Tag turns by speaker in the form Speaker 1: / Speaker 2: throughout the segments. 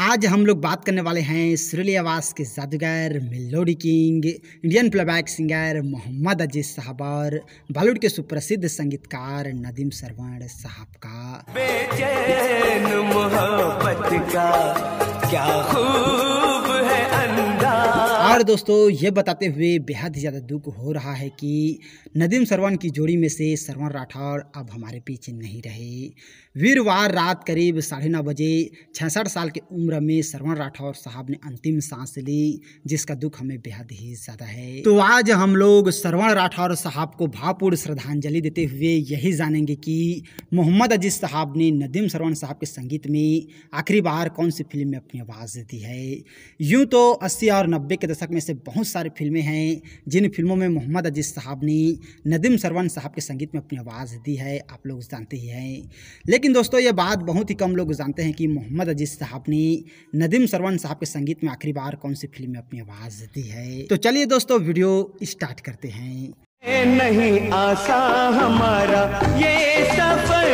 Speaker 1: आज हम लोग बात करने वाले हैं सुरीली आवाज़ के जादूगर, melody king, Indian playback singer Mohammed Aziz sahab और बॉलीवुड के सुप्रसिद्ध संगीतकार नदीम श्रवण साहब का।
Speaker 2: बेचैन मोहब्बत का क्या खूब है अंदाज।
Speaker 1: और दोस्तों ये बताते हुए बेहद ही ज़्यादा दुख हो रहा है कि नदीम श्रवण की जोड़ी में से श्रवण राठौर अब हमारे बीच नहीं रहे। वीरवार रात करीब 9:30 बजे 66 साल की उम्र में श्रवण राठौर साहब ने अंतिम सांस ली, जिसका दुख हमें बेहद ही ज़्यादा है। तो आज हम लोग श्रवण राठौर साहब को भावपूर्ण श्रद्धांजलि देते हुए यही जानेंगे कि मोहम्मद अजीज साहब ने नदीम श्रवण साहब के संगीत में आखिरी बार कौन सी फिल्म में अपनी आवाज़ दी है। यूँ तो 80 और 90 के दशक में से बहुत सारी फिल्में हैं जिन फिल्मों में मोहम्मद अजीज साहब ने नदीम श्रवण साहब के संगीत में अपनी आवाज़ दी है, आप लोग जानते ही हैं। लेकिन दोस्तों ये बात बहुत ही कम लोग जानते हैं कि मोहम्मद अजीज साहब ने नदीम श्रवण साहब के संगीत में आखिरी बार कौन सी फिल्म में अपनी आवाज़ दी है। तो चलिए दोस्तों वीडियो स्टार्ट करते हैं।
Speaker 2: नहीं आसा हमारा ये सफर।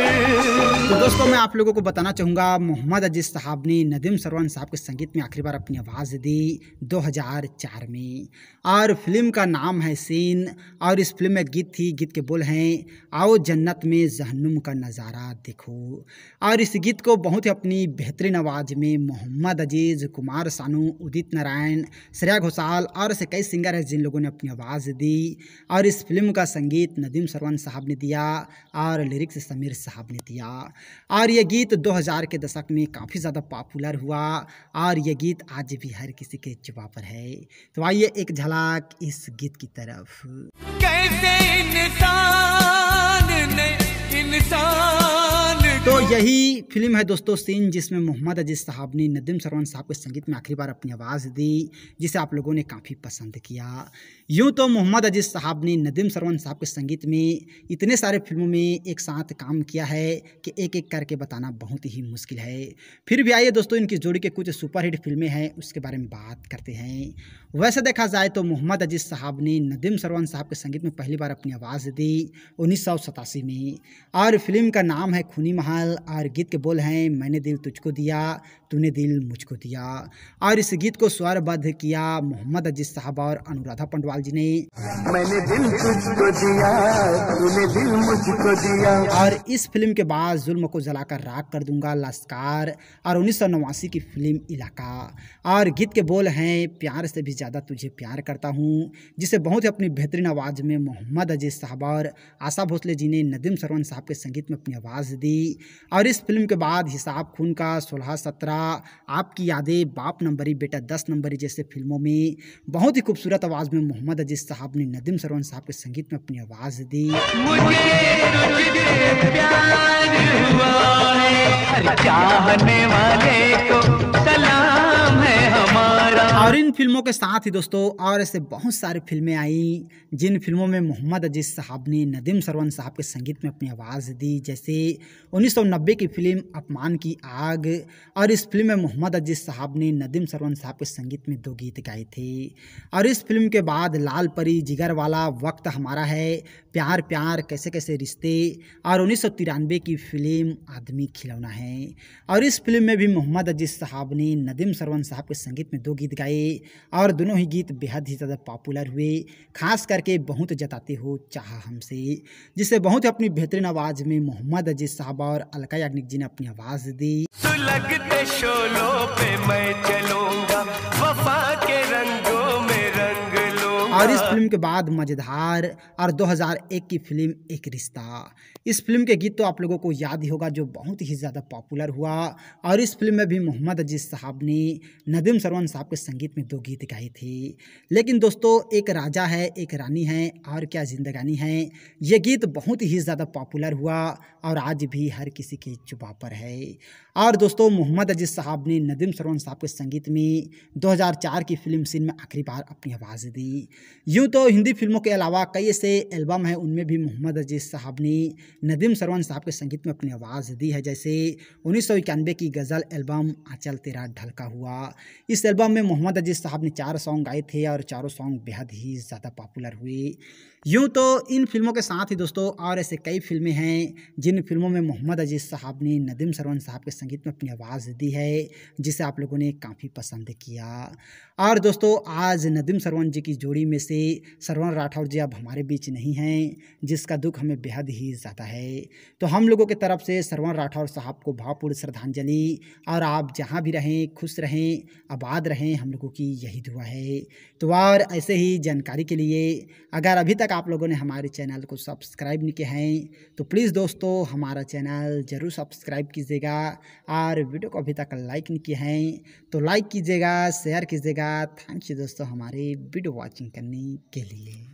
Speaker 1: तो दोस्तों मैं आप लोगों को बताना चाहूँगा मोहम्मद अजीज साहब ने नदीम श्रवण साहब के संगीत में आखिरी बार अपनी आवाज़ दी 2004 में, और फिल्म का नाम है सीन। और इस फिल्म में गीत के बोल हैं, आओ जन्नत में जहन्नुम का नज़ारा देखो। और इस गीत को बहुत ही अपनी बेहतरीन आवाज़ में मोहम्मद अजीज, कुमार सानू, उदित नारायण, श्रेया घोषाल और ऐसे कई सिंगर हैं जिन लोगों ने अपनी आवाज़ दी। और इस फिल्म का संगीत नदीम श्रवण साहब ने दिया और लिरिक्स समीर साहब ने दिया। और ये गीत 2000 के दशक में काफ़ी ज़्यादा पॉपुलर हुआ और ये गीत आज भी हर किसी के जुबान पर है। तो आइए एक झलक इस गीत की तरफ।
Speaker 2: कैसे इंसान ने इंसान
Speaker 1: तो यही फिल्म है दोस्तों सीन, जिसमें मोहम्मद अजीज साहब ने नदीम श्रवण साहब के संगीत में आखिरी बार अपनी आवाज़ दी, जिसे आप लोगों ने काफ़ी पसंद किया। यूँ तो मोहम्मद अजीज साहब ने नदीम श्रवण साहब के संगीत में इतने सारे फिल्मों में एक साथ काम किया है कि एक एक करके बताना बहुत ही मुश्किल है। फिर भी आइए दोस्तों इनकी जोड़ी के कुछ सुपरहिट फिल्में हैं उसके बारे में बात करते हैं। वैसे देखा जाए तो मोहम्मद अजीज साहब ने नदीम श्रवण साहब के संगीत में पहली बार अपनी आवाज़ दी 1987 में, और फिल्म का नाम है खूनी महल। और गीत के बोल हैं, मैंने दिल तुझको दिया, तूने दिल मुझको दिया। और इस गीत को स्वरबद्ध किया मोहम्मद अजीज साहब और अनुराधा पंडवाल जी ने।
Speaker 2: मैंने दिल तुझको दिया, तूने दिल मुझको दिया।
Speaker 1: और इस फिल्म के बाद जुल्म को जलाकर राख कर दूंगा, लश्कार और 1989 की फिल्म इलाका। और गीत के बोल हैं, प्यार से भी ज़्यादा तुझे प्यार करता हूँ, जिसे बहुत ही अपनी बेहतरीन आवाज़ में मोहम्मद अजीज साहब और आशा भोसले जी ने नदीम श्रवण साहब के संगीत में अपनी आवाज़ दी। और इस फिल्म के बाद हिसाब खून का, 16-17, आपकी यादें, बाप नंबरी बेटा 10 नंबरी जैसे फिल्मों में बहुत ही खूबसूरत आवाज़ में मोहम्मद अजीज साहब ने नदीम श्रवण साहब के संगीत में अपनी आवाज़ दी।
Speaker 2: मुझे तुझसे प्यार हुआ है, चाहने वाले को सलाम है हमारा।
Speaker 1: और इन फिल्मों के साथ ही दोस्तों और ऐसे बहुत सारी फिल्में आई जिन फिल्मों में मोहम्मद अजीज साहब ने नदीम श्रवण साहब के संगीत में अपनी आवाज़ दी, जैसे 1990 की फिल्म अपमान की आग। और इस फिल्म में मोहम्मद अजीज साहब ने नदीम श्रवण साहब के संगीत में 2 गीत गाए थे। और इस फिल्म के बाद लाल परी, जिगर वाला, वक्त हमारा है, प्यार प्यार, कैसे कैसे रिश्ते और 1993 की फिल्म आदमी खिलौना है। और इस फिल्म में भी मोहम्मद अजीज साहब ने नदीम श्रवण साहब के संगीत में 2 गीत गाए और दोनों ही गीत बेहद ही ज़्यादा पॉपुलर हुए, खास करके बहुत जताते हो चाहा हमसे, जिसे बहुत ही अपनी बेहतरीन आवाज़ में मोहम्मद अजीज साहब और अलका याग्निक जी ने अपनी आवाज़ दी।
Speaker 2: सुलगते शोलों पे मैं चलूंगा, वफा के रंगों में रंग लूंगा।
Speaker 1: और इस फिल्म के बाद मज़ेदार और 2001 की फिल्म एक रिश्ता। इस फिल्म के गीत तो आप लोगों को याद ही होगा, जो बहुत ही ज़्यादा पॉपुलर हुआ। और इस फिल्म में भी मोहम्मद अजीज साहब ने नदीम श्रवण साहब के संगीत में 2 गीत गाए थे। लेकिन दोस्तों एक राजा है, एक रानी है और क्या जिंदगानी है, ये गीत बहुत ही ज़्यादा पॉपुलर हुआ और आज भी हर किसी के जुबान पर है। और दोस्तों मोहम्मद अजीज साहब ने नदीम श्रवण साहब के संगीत में 2004 की फिल्म सीन में आखिरी बार अपनी आवाज़ दी। यूँ तो हिंदी फिल्मों के अलावा कई ऐसे एल्बम हैं उनमें भी मोहम्मद अजीज साहब ने नदीम श्रवण साहब के संगीत में अपनी आवाज़ दी है, जैसे 1991 की गज़ल एल्बम आंचल तेरा ढलका हुआ। इस एल्बम में मोहम्मद अजीज साहब ने 4 सॉन्ग गाए थे और चारों सॉन्ग बेहद ही ज़्यादा पॉपुलर हुए। यूँ तो इन फिल्मों के साथ ही दोस्तों और ऐसे कई फिल्में हैं जिन फिल्मों में मोहम्मद अजीज साहब ने नदीम श्रवण साहब के संगीत में अपनी आवाज़ दी है, जिसे आप लोगों ने काफ़ी पसंद किया। और दोस्तों आज नदीम श्रवण जी की जोड़ी में से श्रवण राठौर जी अब हमारे बीच नहीं हैं, जिसका दुख हमें बेहद ही ज़्यादा है। तो हम लोगों की तरफ से श्रवण राठौर साहब को भावपूर्ण श्रद्धांजलि, और आप जहाँ भी रहें खुश रहें, आबाद रहें, हम लोगों की यही दुआ है। तो और ऐसे ही जानकारी के लिए अगर अभी तक आप लोगों ने हमारे चैनल को सब्सक्राइब नहीं किया है तो प्लीज़ दोस्तों हमारा चैनल ज़रूर सब्सक्राइब कीजिएगा, और वीडियो को अभी तक लाइक नहीं किया है तो लाइक कीजिएगा, शेयर कीजिएगा। थैंक यू दोस्तों हमारे वीडियो वॉचिंग करने के लिए।